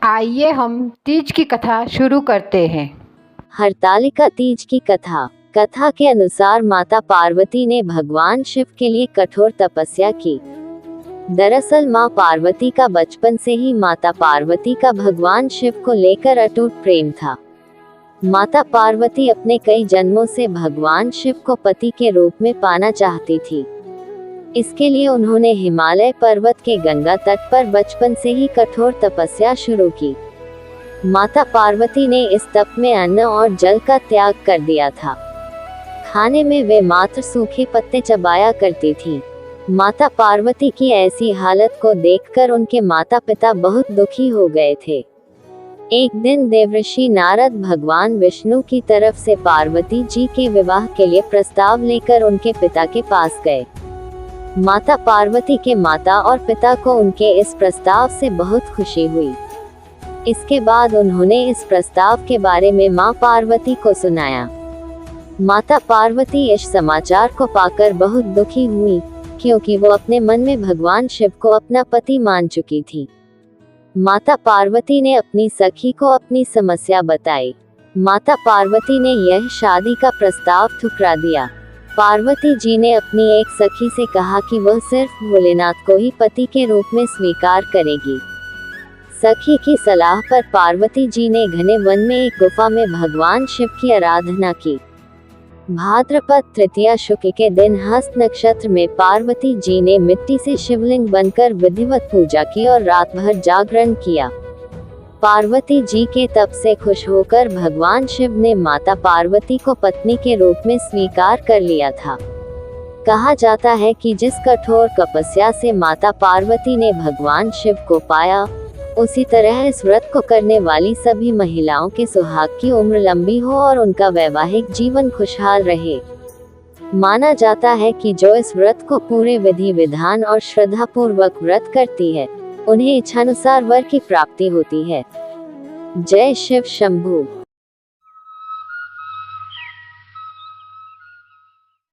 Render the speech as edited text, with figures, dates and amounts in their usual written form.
आइए हम तीज की कथा शुरू करते हैं। हरतालिका तीज की कथा। कथा के अनुसार माता पार्वती ने भगवान शिव के लिए कठोर तपस्या की। दरअसल माँ पार्वती का बचपन से ही माता पार्वती का भगवान शिव को लेकर अटूट प्रेम था। माता पार्वती अपने कई जन्मों से भगवान शिव को पति के रूप में पाना चाहती थी। इसके लिए उन्होंने हिमालय पर्वत के गंगा तट पर बचपन से ही कठोर तपस्या शुरू की। माता पार्वती ने इस तप में अन्न और जल का त्याग कर दिया था। खाने में वे मात्र सूखे पत्ते चबाया करती थी। माता पार्वती की ऐसी हालत को देखकर उनके माता पिता बहुत दुखी हो गए थे। एक दिन देवर्षि नारद भगवान विष्णु की तरफ से पार्वती जी के विवाह के लिए प्रस्ताव लेकर उनके पिता के पास गए। माता पार्वती के माता और पिता को उनके इस प्रस्ताव से बहुत खुशी हुई। इसके बाद उन्होंने इस प्रस्ताव के बारे में मां पार्वती को सुनाया। माता पार्वती इस समाचार को पाकर बहुत दुखी हुई, क्योंकि वो अपने मन में भगवान शिव को अपना पति मान चुकी थी। माता पार्वती ने अपनी सखी को अपनी समस्या बताई। माता पार्वती ने यह शादी का प्रस्ताव ठुकरा दिया। पार्वती जी ने अपनी एक सखी से कहा कि वह सिर्फ भोलेनाथ को ही पति के रूप में स्वीकार करेगी। सखी की सलाह पर पार्वती जी ने घने वन में एक गुफा में भगवान शिव की आराधना की। भाद्रपद तृतीया शुक्ल के दिन हस्त नक्षत्र में पार्वती जी ने मिट्टी से शिवलिंग बनकर विधिवत पूजा की और रात भर जागरण किया। पार्वती जी के तप से खुश होकर भगवान शिव ने माता पार्वती को पत्नी के रूप में स्वीकार कर लिया था। कहा जाता है कि जिस कठोर तपस्या से माता पार्वती ने भगवान शिव को पाया, उसी तरह इस व्रत को करने वाली सभी महिलाओं के सुहाग की उम्र लंबी हो और उनका वैवाहिक जीवन खुशहाल रहे। माना जाता है कि जो इस व्रत को पूरे विधि विधान और श्रद्धा पूर्वक व्रत करती है, उन्हें इच्छानुसार वर की प्राप्ति होती है। जय शिव शंभू।